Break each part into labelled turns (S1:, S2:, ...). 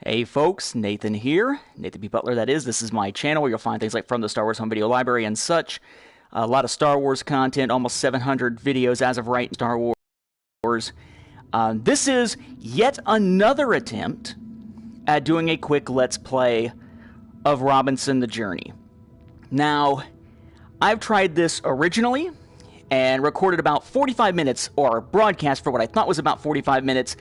S1: Hey folks, Nathan here. Nathan B. Butler, that is. This is my channel where you'll find things like From the Star Wars Home Video Library and such. A lot of Star Wars content, almost 700 videos as of right in Star Wars. This is yet another attempt at doing a quick Let's Play of Robinson the Journey. Now, I've tried this originally and recorded about 45 minutes, or broadcast for what I thought was about 45 minutes,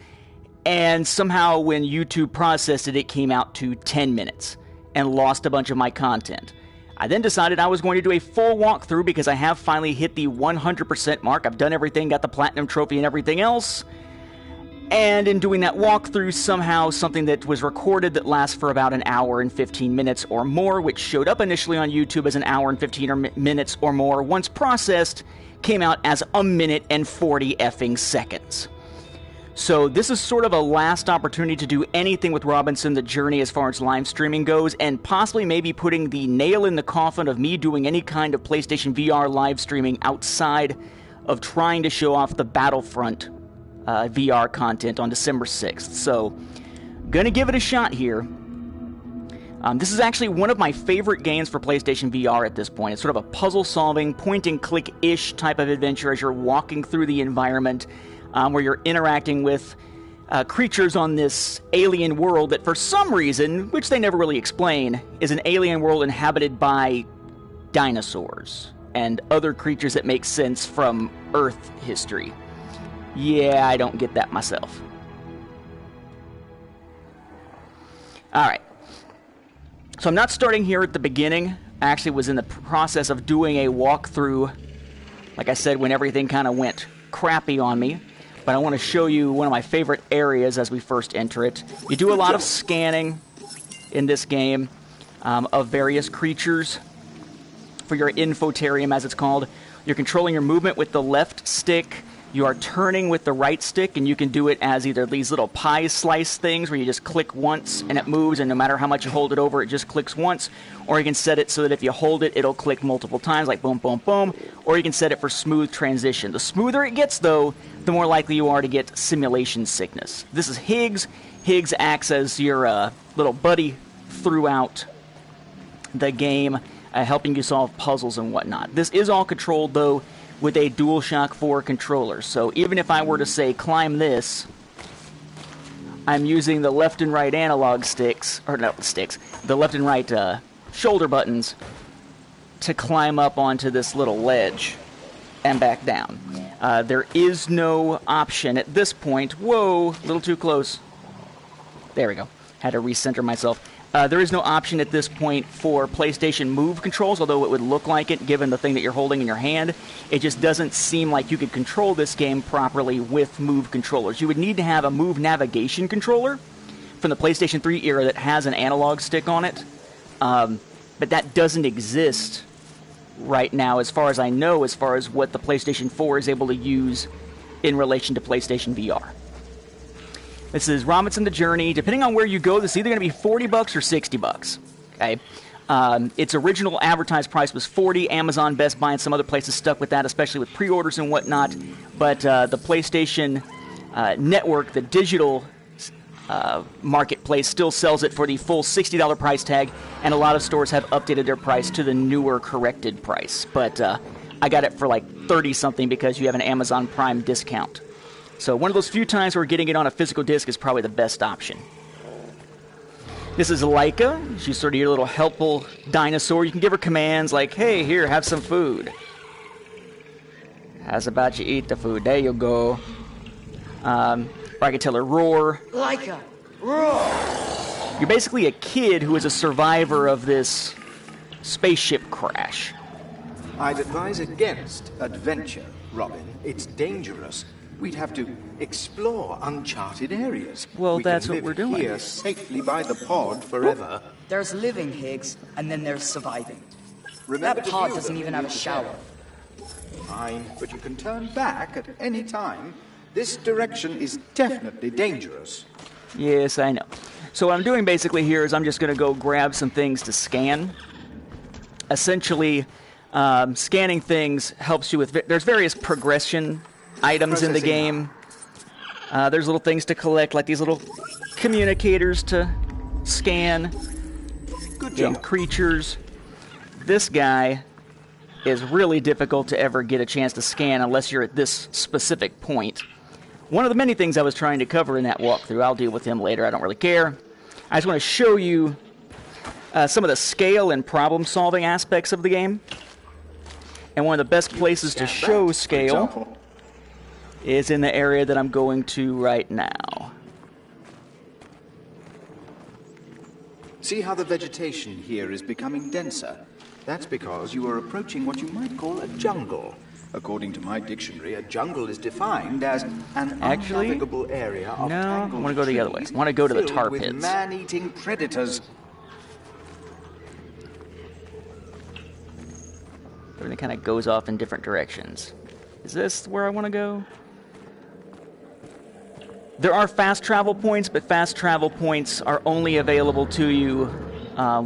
S1: and somehow when YouTube processed it, it came out to 10 minutes and lost a bunch of my content. I then decided I was going to do a full walkthrough because I have finally hit the 100% mark. I've done everything, got the platinum trophy and everything else. And in doing that walkthrough, somehow something that was recorded that lasts for about an hour and 15 minutes or more, which showed up initially on YouTube as an hour and 15 minutes or more, once processed, came out as a minute and 40 effing seconds. So this is sort of a last opportunity to do anything with Robinson the Journey as far as live streaming goes, and possibly maybe putting the nail in the coffin of me doing any kind of PlayStation VR live streaming outside of trying to show off the Battlefront VR content on December 6th. So, gonna give it a shot here. This is actually one of my favorite games for PlayStation VR at this point. It's sort of a puzzle-solving, point-and-click-ish type of adventure as you're walking through the environment, where you're interacting with creatures on this alien world that for some reason, which they never really explain, is an alien world inhabited by dinosaurs and other creatures that make sense from Earth history. Yeah, I don't get that myself. Alright. So I'm not starting here at the beginning. I actually was in the process of doing a walkthrough, like I said, when everything kind of went crappy on me. But I want to show you one of my favorite areas as we first enter it. You do a lot of scanning in this game of various creatures for your infotarium, as it's called. You're controlling your movement with the left stick. You are turning with the right stick, and you can do it as either these little pie slice things where you just click once and it moves, and no matter how much you hold it over, it just clicks once. Or you can set it so that if you hold it, it'll click multiple times, like boom, boom, boom. Or you can set it for smooth transition. The smoother it gets, though, the more likely you are to get simulation sickness. This is Higgs. Higgs acts as your little buddy throughout the game, helping you solve puzzles and whatnot. This is all controlled, though, with a DualShock 4 controller. So even if I were to say climb this, I'm using the left and right analog sticks, or no, sticks, the left and right shoulder buttons to climb up onto this little ledge and back down. There is no option at this point. Whoa, a little too close. There we go. Had to recenter myself. There is no option at this point for PlayStation Move controls, although it would look like it given the thing that you're holding in your hand. It just doesn't seem like you could control this game properly with Move controllers. You would need to have a Move navigation controller from the PlayStation 3 era that has an analog stick on it, but that doesn't exist right now as far as I know, as far as what the PlayStation 4 is able to use in relation to PlayStation VR. This is Robinson the Journey. Depending on where you go, this is either going to be $40 or $60. Okay, its original advertised price was $40. Amazon, Best Buy, and some other places stuck with that, especially with pre-orders and whatnot. But the PlayStation Network, the digital marketplace, still sells it for the full $60 price tag, and a lot of stores have updated their price to the newer, corrected price. But I got it for like $30-something because you have an Amazon Prime discount. So one of those few times where getting it on a physical disc is probably the best option. This is Laika. She's sort of your little helpful dinosaur. You can give her commands like, hey, here, have some food. How's about you eat the food? There you go. Or I can tell her, roar.
S2: Laika, roar!
S1: You're basically a kid who is a survivor of this spaceship crash.
S3: I'd advise against adventure, Robin. It's dangerous. We'd have to explore uncharted areas.
S1: Well, that's what we're doing.
S3: We can live here safely by the pod forever.
S2: There's living, Higgs, and then there's surviving.
S3: Remember
S2: That pod doesn't even have a shower.
S3: Fine, but you can turn back at any time. This direction is definitely dangerous.
S1: Yes, I know. So what I'm doing basically here is I'm just going to go grab some things to scan. Essentially, scanning things helps you with... There's various progression items in the game. There's little things to collect, like these little communicators to scan,
S3: Good
S1: getting
S3: job.
S1: creatures. This guy is really difficult to ever get a chance to scan unless you're at this specific point. One of the many things I was trying to cover in that walkthrough, I'll deal with him later, I don't really care. I just want to show you some of the scale and problem-solving aspects of the game. And one of the best places to show scale is in the area that I'm going to right now.
S3: See how the vegetation here is becoming denser? That's because you are approaching what you might call a jungle. According to my dictionary, a jungle is defined as an unnavigable area of
S1: no, I
S3: tangled
S1: want to go the other way.
S3: trees
S1: I want to go to the
S3: filled
S1: tar
S3: with
S1: pits.
S3: man-eating predators.
S1: Everything kind of goes off in different directions. Is this where I want to go? There are fast travel points, but fast travel points are only available to you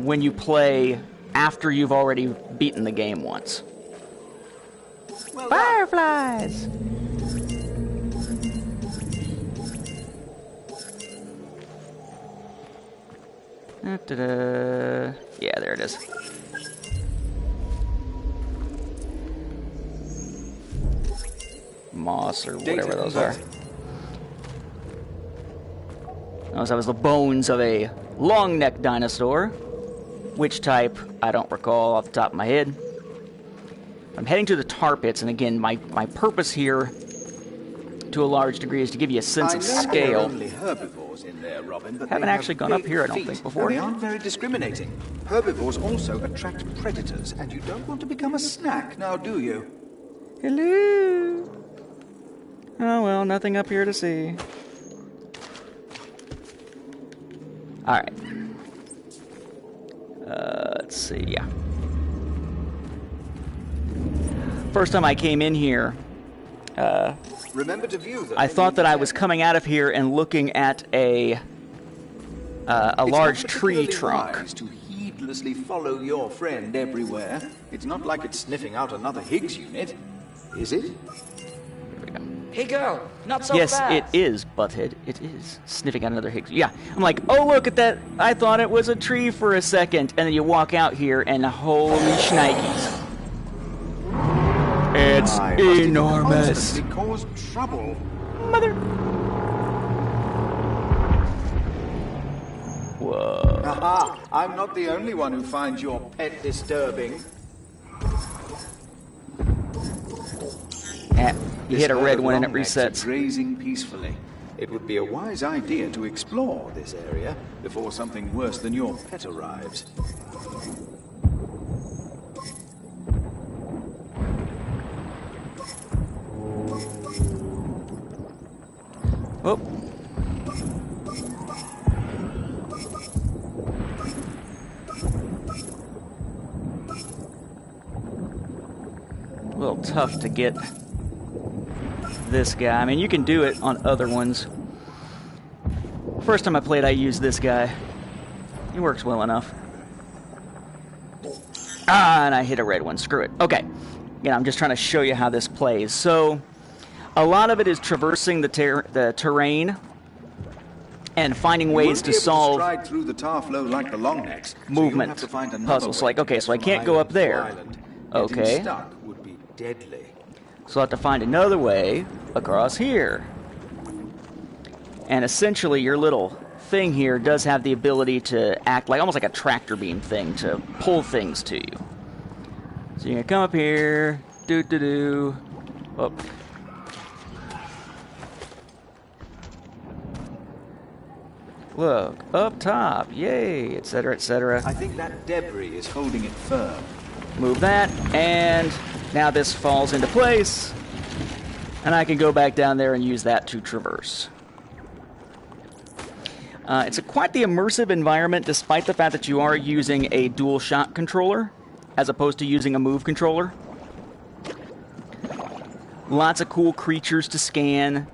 S1: when you play after you've already beaten the game once.
S3: Well,
S1: Fireflies! Da-da-da. Yeah, there it is. Moss or whatever those are. That was the bones of a long-necked dinosaur. Which type, I don't recall off the top of my head. I'm heading to the tar pits, and again, my purpose here, to a large degree, is to give you a sense of
S3: There are
S1: scale.
S3: only herbivores in there, Robin, but
S1: Haven't
S3: they
S1: actually
S3: have
S1: gone up
S3: big
S1: here, I don't
S3: feet,
S1: think, before.
S3: And they aren't very discriminating. Herbivores also attract predators, and you don't want to become a snack, now do you?
S1: Hello? Oh well, nothing up here to see. Alright. Let's see, yeah. First time I came in here,
S3: Remember to view them.
S1: I thought that I was coming out of here and looking at a large tree trunk.
S3: Wise to heedlessly follow your friend everywhere. It's not like it's sniffing out another Higgs unit, is it?
S2: Hey girl, not so
S1: Yes,
S2: fast.
S1: it is, Butthead. It is. Sniffing out another Higgs. Yeah. I'm like, oh, look at that. I thought it was a tree for a second. And then you walk out here, and holy shnikes. It's enormous.
S3: Constantly cause trouble.
S1: Mother. Whoa.
S3: Aha! I'm not the only one who finds your pet disturbing.
S1: You hit a red one and it
S3: This herd of
S1: resets.
S3: longnecks are grazing peacefully. It would be a wise idea to explore this area before something worse than your pet arrives.
S1: Oh. A little tough to get this guy. I mean, you can do it on other ones. First time I played, I used this guy. He works well enough. Ah, and I hit a red one. Screw it. Okay. Again, I'm just trying to show you how this plays. So, a lot of it is traversing the terrain and finding ways to solve
S3: stride through the tar flow like the longnecks,
S1: movement
S3: so
S1: puzzles. So like, okay, so I can't go up there. Okay.
S3: Getting stuck would be deadly.
S1: So I'll have to find another way across here. And essentially, your little thing here does have the ability to act like almost like a tractor beam thing to pull things to you. So you're gonna come up here, do. Oh. Look, up top, yay, etc., etc.
S3: I think that debris is holding it firm.
S1: Move that, and now this falls into place, and I can go back down there and use that to traverse. It's quite the immersive environment, despite the fact that you are using a DualShock controller, as opposed to using a Move controller. Lots of cool creatures to scan,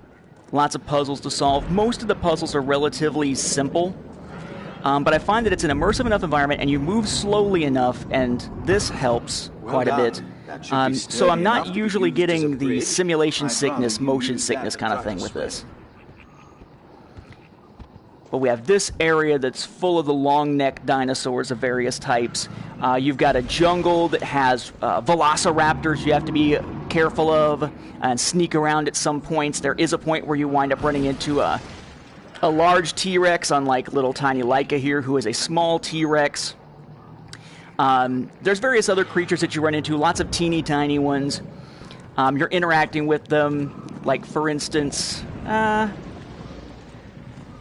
S1: lots of puzzles to solve. Most of the puzzles are relatively simple, but I find that it's an immersive enough environment, and you move slowly enough, and this helps quite a bit. So I'm not usually getting the simulation sickness, motion sickness kind of thing with this. But we have this area that's full of the long-necked dinosaurs of various types. You've got a jungle that has velociraptors you have to be careful of and sneak around at some points. There is a point where you wind up running into a large T-Rex, unlike little tiny Laika here, who is a small T-Rex. There's various other creatures that you run into, lots of teeny tiny ones. You're interacting with them, like, for instance...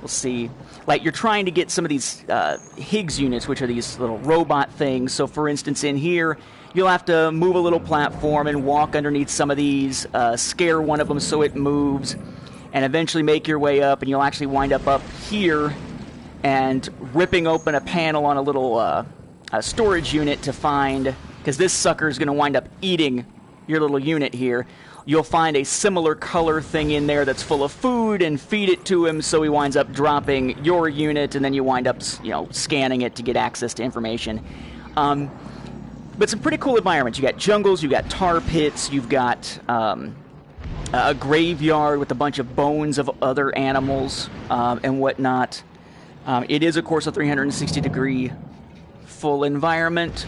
S1: we'll see. Like, you're trying to get some of these Higgs units, which are these little robot things. So, for instance, in here, you'll have to move a little platform and walk underneath some of these, scare one of them so it moves, and eventually make your way up, and you'll actually wind up here and ripping open a panel on a little a storage unit to find, because this sucker is going to wind up eating your little unit here. You'll find a similar color thing in there that's full of food and feed it to him, so he winds up dropping your unit, and then you wind up, scanning it to get access to information. But some pretty cool environments. You got jungles, you got tar pits, you've got a graveyard with a bunch of bones of other animals and whatnot. It is, of course, a 360-degree full environment.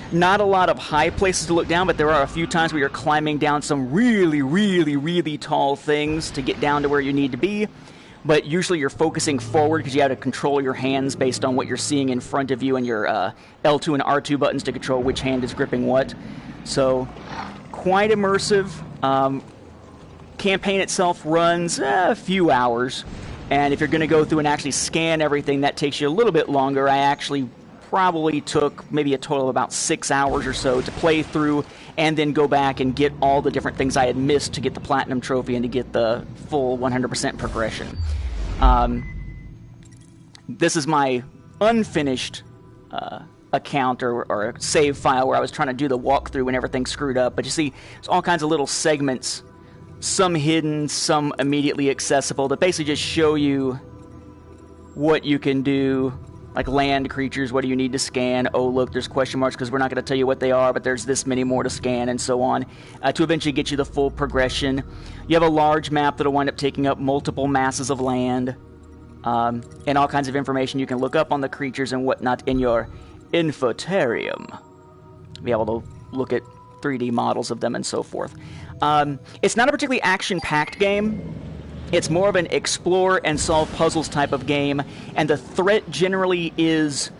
S1: Not a lot of high places to look down, but there are a few times where you're climbing down some really, really, really tall things to get down to where you need to be. But usually you're focusing forward because you have to control your hands based on what you're seeing in front of you and your L2 and R2 buttons to control which hand is gripping what. So, quite immersive. Campaign itself runs a few hours. And if you're going to go through and actually scan everything, that takes you a little bit longer. I actually probably took maybe a total of about 6 hours or so to play through and then go back and get all the different things I had missed to get the Platinum Trophy and to get the full 100% progression. This is my unfinished account or save file where I was trying to do the walkthrough and everything screwed up. But you see, there's all kinds of little segments, some hidden, some immediately accessible, that basically just show you what you can do. Like land creatures, what do you need to scan? Oh, look, there's question marks because we're not going to tell you what they are, but there's this many more to scan and so on, to eventually get you the full progression. You have a large map that'll wind up taking up multiple masses of land, and all kinds of information you can look up on the creatures and whatnot in your infotarium. Be able to look at 3D models of them and so forth. It's not a particularly action-packed game. It's more of an explore and solve puzzles type of game, and the threat generally is...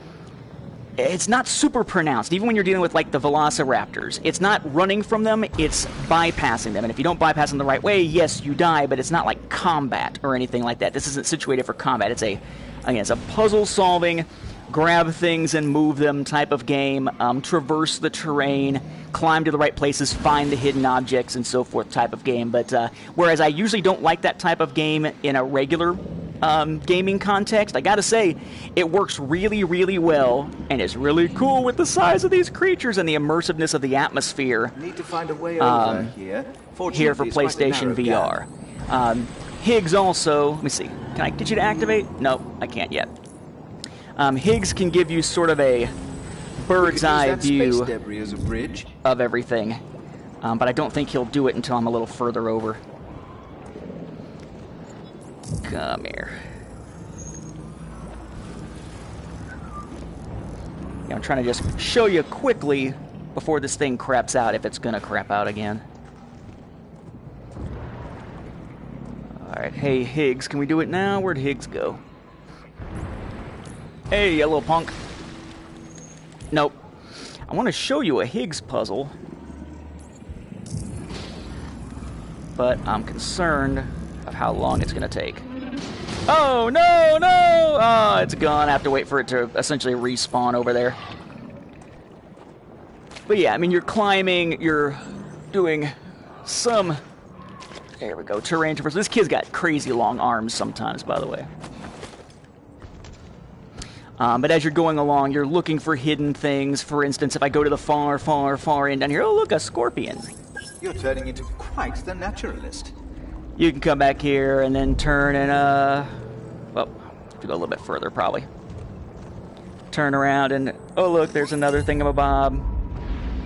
S1: It's not super pronounced, even when you're dealing with, like, the velociraptors. It's not running from them, it's bypassing them. And if you don't bypass them the right way, yes, you die, but it's not like combat or anything like that. This isn't situated for combat. It's a puzzle-solving, grab things and move them type of game, traverse the terrain, climb to the right places, find the hidden objects, and so forth type of game. But whereas I usually don't like that type of game in a regular gaming context, I gotta say, it works really, really well, and is really cool with the size of these creatures and the immersiveness of the atmosphere.
S3: Need to find a way over here.
S1: Here for PlayStation VR. Higgs also, let me see, can I get you to activate? No, I can't yet. Higgs can give you sort of a bird's eye view of everything, but I don't think he'll do it until I'm a little further over. Come here. Yeah, I'm trying to just show you quickly before this thing craps out, if it's gonna crap out again. Alright, hey Higgs, can we do it now? Where'd Higgs go? Hey, you little punk. Nope. I want to show you a Higgs puzzle, but I'm concerned of how long it's going to take. Oh, no, no! Oh, it's gone. I have to wait for it to essentially respawn over there. But yeah, I mean, you're climbing, you're doing some... There we go, terrain traversal. This kid's got crazy long arms sometimes, by the way. But as you're going along, you're looking for hidden things. For instance, if I go to the far, far, far end down here, oh, look, a scorpion.
S3: You're turning into quite the naturalist.
S1: You can come back here and then turn and, well, have to go a little bit further, probably. Turn around and, oh, look, there's another thingamabob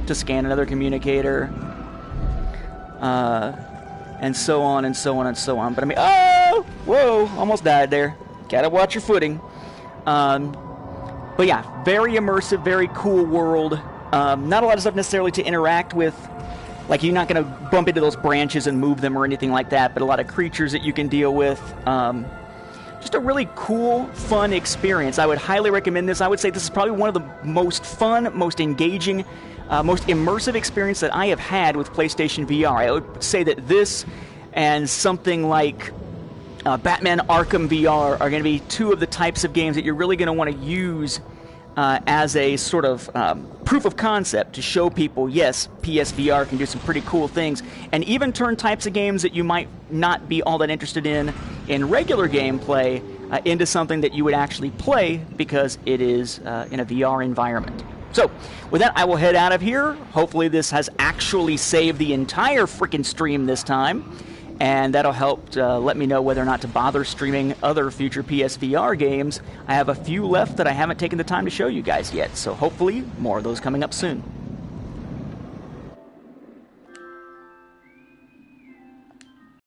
S1: to scan another communicator. And so on and so on and so on. But I mean, oh, whoa, almost died there. Gotta watch your footing. But yeah, very immersive, very cool world. Not a lot of stuff necessarily to interact with. Like, you're not going to bump into those branches and move them or anything like that, but a lot of creatures that you can deal with. Just a really cool, fun experience. I would highly recommend this. I would say this is probably one of the most fun, most engaging, most immersive experience that I have had with PlayStation VR. I would say that this and something like Batman Arkham VR are going to be two of the types of games that you're really going to want to use as a sort of proof of concept to show people, yes, PSVR can do some pretty cool things, and even turn types of games that you might not be all that interested in regular gameplay into something that you would actually play because it is in a VR environment. So, with that, I will head out of here. Hopefully this has actually saved the entire freaking stream this time. And that'll help let me know whether or not to bother streaming other future PSVR games. I have a few left that I haven't taken the time to show you guys yet, so hopefully more of those coming up soon.